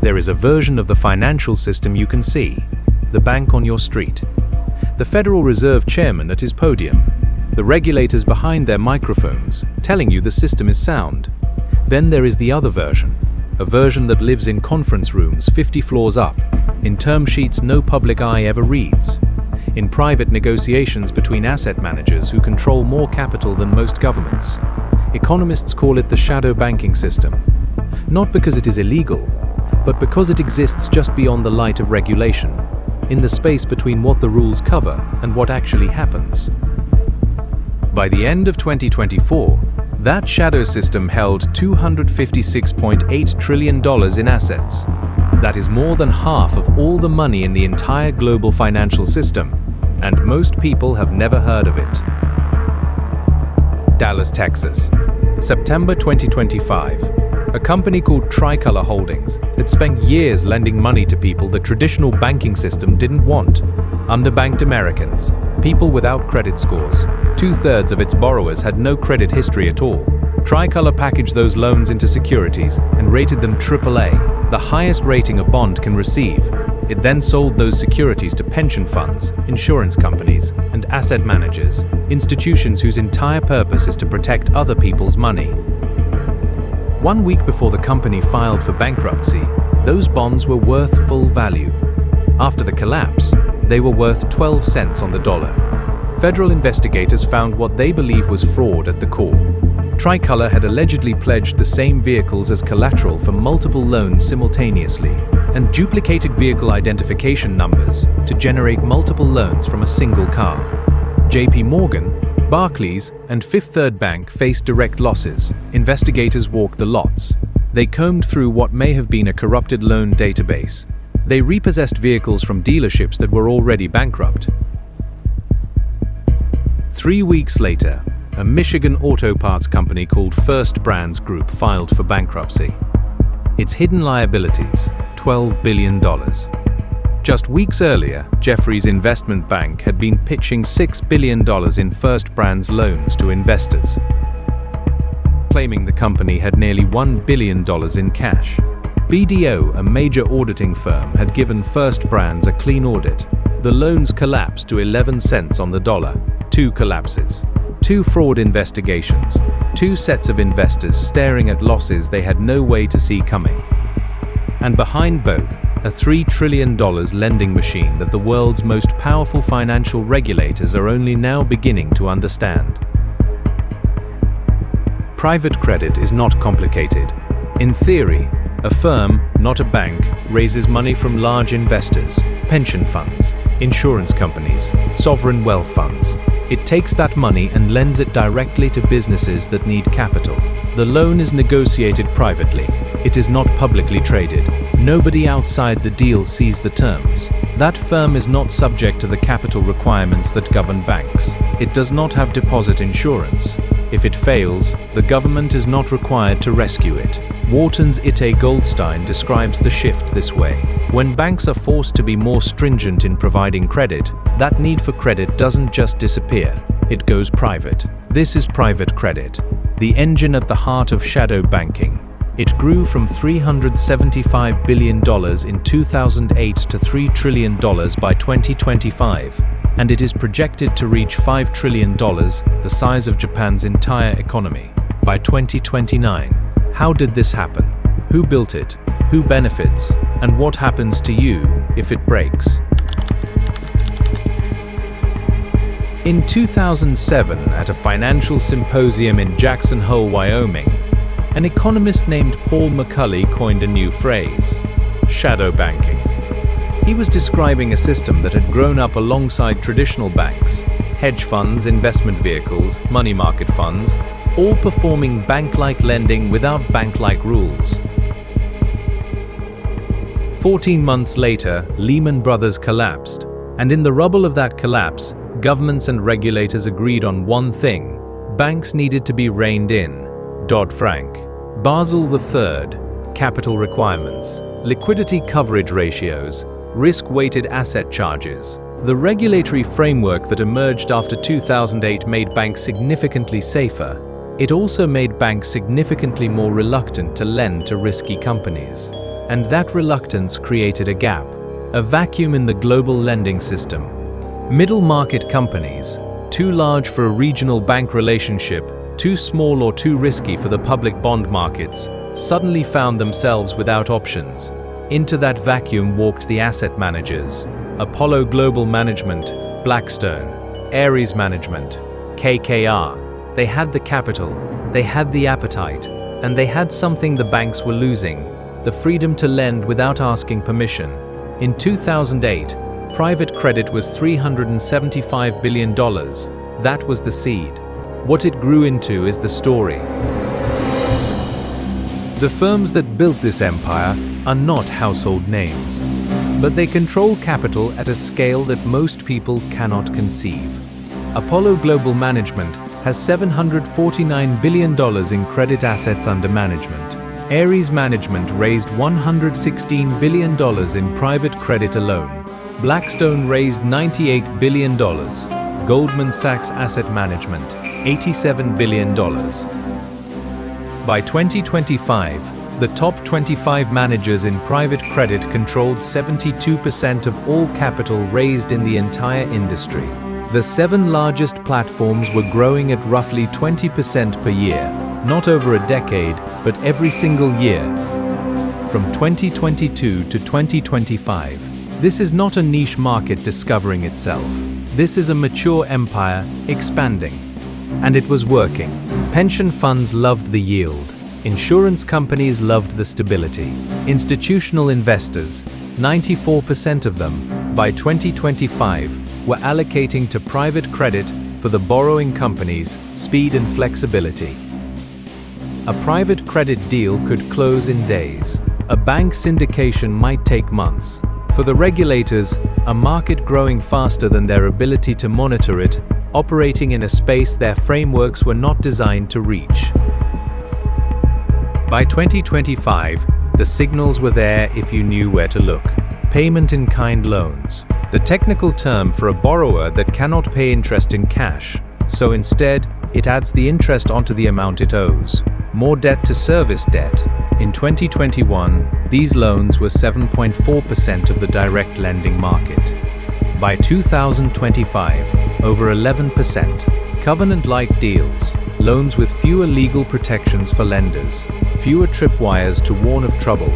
There is a version of the financial system you can see, the bank on your street. The Federal Reserve chairman at his podium, the regulators behind their microphones, telling you the system is sound. Then there is the other version, a version that lives in conference rooms 50 floors up, in term sheets no public eye ever reads, in private negotiations between asset managers who control more capital than most governments. Economists call it the shadow banking system, not because it is illegal, but because it exists just beyond the light of regulation, in the space between what the rules cover and what actually happens. By the end of 2024, that shadow system held $256.8 trillion in assets. That is more than half of all the money in the entire global financial system, and most people have never heard of it. Dallas, Texas, September 2025. A company called Tricolor Holdings had spent years lending money to people the traditional banking system didn't want. Underbanked Americans, people without credit scores. 2/3 of its borrowers had no credit history at all. Tricolor packaged those loans into securities and rated them AAA, the highest rating a bond can receive. It then sold those securities to pension funds, insurance companies, and asset managers, institutions whose entire purpose is to protect other people's money. 1 week before the company filed for bankruptcy, those bonds were worth full value. After the collapse, they were worth 12 cents on the dollar. Federal investigators found what they believe was fraud at the core. Tricolor had allegedly pledged the same vehicles as collateral for multiple loans simultaneously, and duplicated vehicle identification numbers to generate multiple loans from a single car. JP Morgan, Barclays, and Fifth Third Bank faced direct losses. Investigators walked the lots. They combed through what may have been a corrupted loan database. They repossessed vehicles from dealerships that were already bankrupt. 3 weeks later, a Michigan auto parts company called First Brands Group filed for bankruptcy. Its hidden liabilities, $12 billion. Just weeks earlier, Jefferies Investment Bank had been pitching $6 billion in First Brands loans to investors, claiming the company had nearly $1 billion in cash. BDO, a major auditing firm, had given First Brands a clean audit. The loans collapsed to 11 cents on the dollar. 2 collapses. 2 fraud investigations. 2 sets of investors staring at losses they had no way to see coming. And behind both, a $3 trillion lending machine that the world's most powerful financial regulators are only now beginning to understand. Private credit is not complicated. In theory, a firm, not a bank, raises money from large investors, pension funds, insurance companies, sovereign wealth funds. It takes that money and lends it directly to businesses that need capital. The loan is negotiated privately. It is not publicly traded. Nobody outside the deal sees the terms. That firm is not subject to the capital requirements that govern banks. It does not have deposit insurance. If it fails, the government is not required to rescue it. Wharton's Ite Goldstein describes the shift this way. When banks are forced to be more stringent in providing credit, that need for credit doesn't just disappear, it goes private. This is private credit, the engine at the heart of shadow banking. It grew from $375 billion in 2008 to $3 trillion by 2025, and it is projected to reach $5 trillion, the size of Japan's entire economy, by 2029. How did this happen? Who built it? Who benefits? And what happens to you if it breaks? In 2007, at a financial symposium in Jackson Hole, Wyoming, an economist named Paul McCulley coined a new phrase, shadow banking. He was describing a system that had grown up alongside traditional banks, hedge funds, investment vehicles, money market funds, all performing bank-like lending without bank-like rules. 14 months later, Lehman Brothers collapsed, and in the rubble of that collapse, governments and regulators agreed on one thing: banks needed to be reined in. Dodd-Frank, Basel III, capital requirements, liquidity coverage ratios, risk-weighted asset charges. The regulatory framework that emerged after 2008 made banks significantly safer. It also made banks significantly more reluctant to lend to risky companies. And that reluctance created a gap, a vacuum in the global lending system. Middle market companies, too large for a regional bank relationship, too small or too risky for the public bond markets, suddenly found themselves without options. Into that vacuum walked the asset managers: Apollo Global Management, Blackstone, Ares Management, KKR. They had the capital, they had the appetite, and they had something the banks were losing: the freedom to lend without asking permission. In 2008, private credit was $375 billion. That was the seed. What it grew into is the story. The firms that built this empire are not household names, but they control capital at a scale that most people cannot conceive. Apollo Global Management has $749 billion in credit assets under management. Ares Management raised $116 billion in private credit alone. Blackstone raised $98 billion. Goldman Sachs Asset Management, $87 billion. By 2025, the top 25 managers in private credit controlled 72% of all capital raised in the entire industry. The 7 largest platforms were growing at roughly 20% per year, not over a decade, but every single year. From 2022 to 2025, this is not a niche market discovering itself. This is a mature empire expanding. And it was working. Pension funds loved the yield. Insurance companies loved the stability. Institutional investors, 94% of them, by 2025, were allocating to private credit for the borrowing companies' speed and flexibility. A private credit deal could close in days. A bank syndication might take months. For the regulators, a market growing faster than their ability to monitor it, operating in a space their frameworks were not designed to reach. By 2025, the signals were there if you knew where to look. Payment-in-kind loans, the technical term for a borrower that cannot pay interest in cash, so instead, it adds the interest onto the amount it owes. More debt to service debt. In 2021, these loans were 7.4% of the direct lending market. By 2025, over 11%. Covenant-like deals, loans with fewer legal protections for lenders, fewer tripwires to warn of trouble,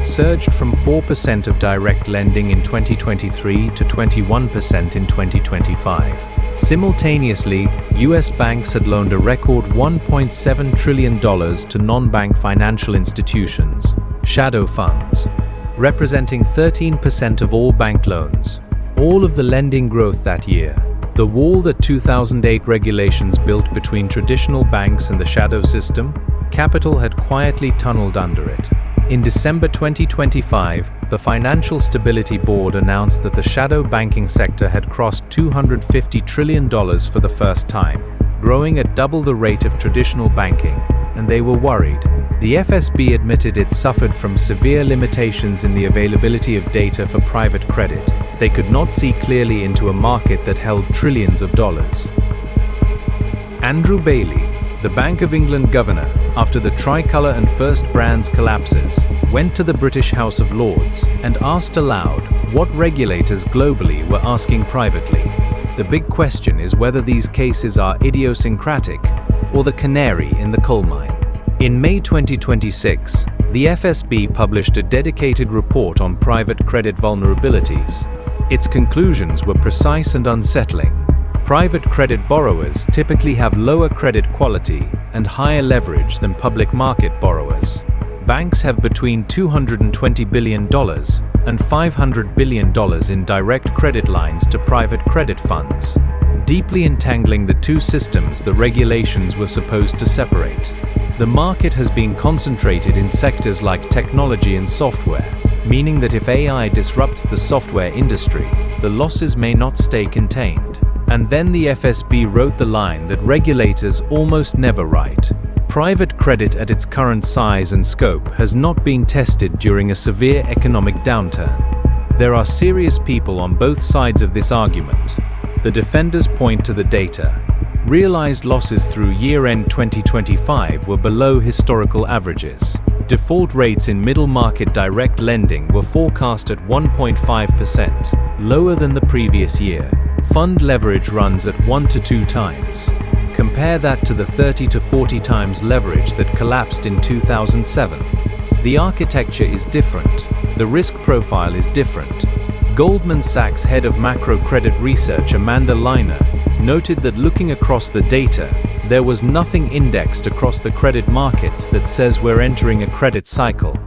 surged from 4% of direct lending in 2023 to 21% in 2025. Simultaneously, US banks had loaned a record $1.7 trillion to non-bank financial institutions, shadow funds, representing 13% of all bank loans. All of the lending growth that year, the wall that 2008 regulations built between traditional banks and the shadow system, capital had quietly tunneled under it. In December 2025, the Financial Stability Board announced that the shadow banking sector had crossed $250 trillion for the first time, growing at double the rate of traditional banking, and they were worried. The FSB admitted it suffered from severe limitations in the availability of data for private credit. They could not see clearly into a market that held trillions of dollars. Andrew Bailey, the Bank of England governor, after the Tricolor and First Brands collapses, went to the British House of Lords and asked aloud what regulators globally were asking privately. The big question is whether these cases are idiosyncratic or the canary in the coal mine. In May 2026, the FSB published a dedicated report on private credit vulnerabilities. Its conclusions were precise and unsettling. Private credit borrowers typically have lower credit quality and higher leverage than public market borrowers. Banks have between $220 billion and $500 billion in direct credit lines to private credit funds, deeply entangling the two systems the regulations were supposed to separate. The market has been concentrated in sectors like technology and software, meaning that if AI disrupts the software industry, the losses may not stay contained. And then the FSB wrote the line that regulators almost never write. Private credit at its current size and scope has not been tested during a severe economic downturn. There are serious people on both sides of this argument. The defenders point to the data. Realized losses through year-end 2025 were below historical averages. Default rates in middle-market direct lending were forecast at 1.5%, lower than the previous year. Fund leverage runs at 1 to 2 times. Compare that to the 30 to 40 times leverage that collapsed in 2007. The architecture is different. The risk profile is different. Goldman Sachs head of macro credit research Amanda Liner noted that looking across the data, there was nothing indexed across the credit markets that says we're entering a credit cycle.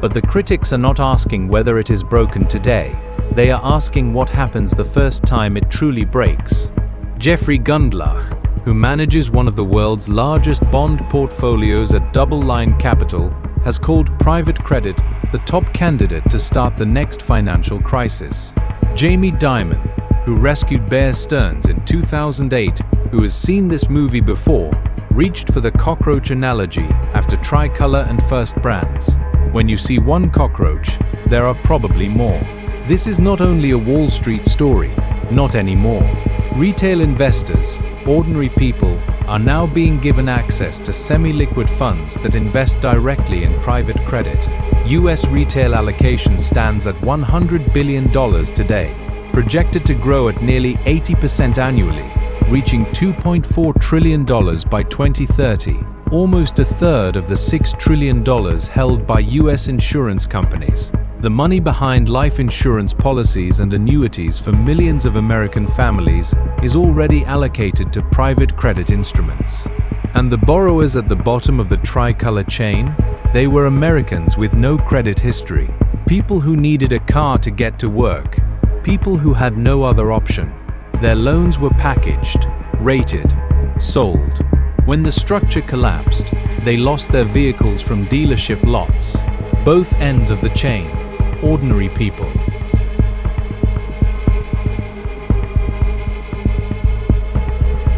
But the critics are not asking whether it is broken today. They are asking what happens the first time it truly breaks. Jeffrey Gundlach, who manages one of the world's largest bond portfolios at DoubleLine Capital, has called private credit the top candidate to start the next financial crisis. Jamie Dimon, who rescued Bear Stearns in 2008, who has seen this movie before, reached for the cockroach analogy after Tricolor and First Brands. When you see one cockroach, there are probably more. This is not only a Wall Street story, not anymore. Retail investors, ordinary people, are now being given access to semi-liquid funds that invest directly in private credit. US retail allocation stands at $100 billion today, projected to grow at nearly 80% annually, reaching $2.4 trillion by 2030, almost a third of the $6 trillion held by US insurance companies. The money behind life insurance policies and annuities for millions of American families is already allocated to private credit instruments. And the borrowers at the bottom of the Tricolor chain? They were Americans with no credit history, people who needed a car to get to work, people who had no other option. Their loans were packaged, rated, sold. When the structure collapsed, they lost their vehicles from dealership lots. Both ends of the chain. Ordinary people.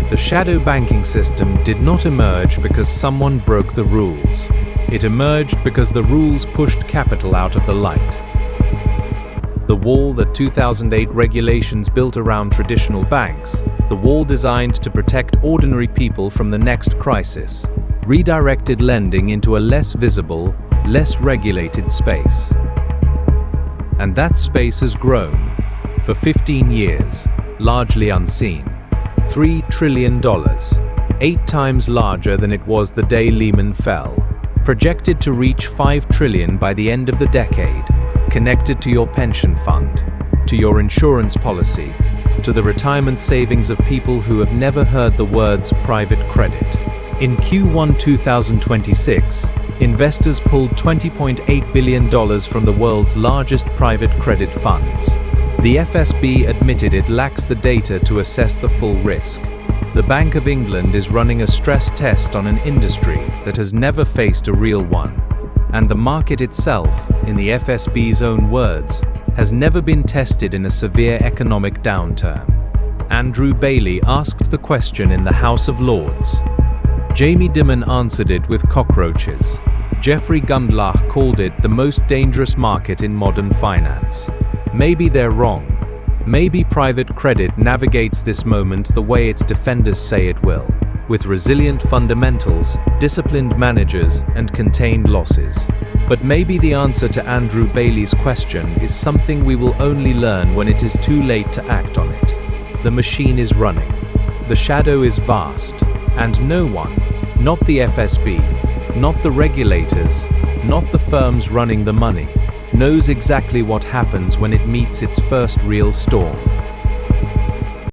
The shadow banking system did not emerge because someone broke the rules. It emerged because the rules pushed capital out of the light. The wall that 2008 regulations built around traditional banks, the wall designed to protect ordinary people from the next crisis, redirected lending into a less visible, less regulated space. And that space has grown, for 15 years, largely unseen. $3 trillion, 8 times larger than it was the day Lehman fell, projected to reach $5 trillion by the end of the decade, connected to your pension fund, to your insurance policy, to the retirement savings of people who have never heard the words private credit. In Q1 2026, investors pulled $20.8 billion from the world's largest private credit funds. The FSB admitted it lacks the data to assess the full risk. The Bank of England is running a stress test on an industry that has never faced a real one. And the market itself, in the FSB's own words, has never been tested in a severe economic downturn. Andrew Bailey asked the question in the House of Lords. Jamie Dimon answered it with cockroaches. Jeffrey Gundlach called it the most dangerous market in modern finance. Maybe they're wrong. Maybe private credit navigates this moment the way its defenders say it will, with resilient fundamentals, disciplined managers, and contained losses. But maybe the answer to Andrew Bailey's question is something we will only learn when it is too late to act on it. The machine is running. The shadow is vast. And no one, not the FSB, not the regulators, not the firms running the money, knows exactly what happens when it meets its first real storm.